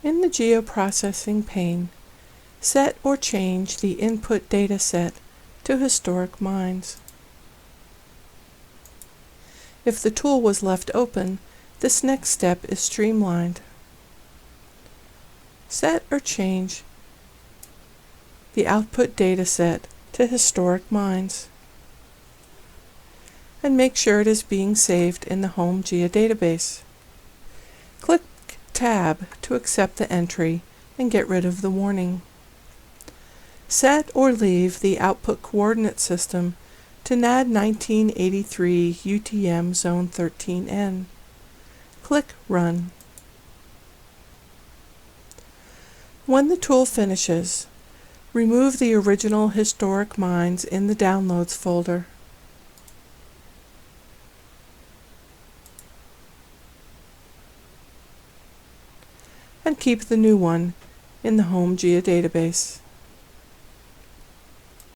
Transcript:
In the Geoprocessing pane, set or change the input data set to historic mines. If the tool was left open, this next step is streamlined. Set or change the output data set to historic mines, and make sure it is being saved in the Home GIA database. Click Tab to accept the entry and get rid of the warning. Set or leave the output coordinate system to NAD 1983 UTM Zone 13N. Click Run. When the tool finishes, remove the original historic mines in the Downloads folder. And keep the new one in the Home GIA database.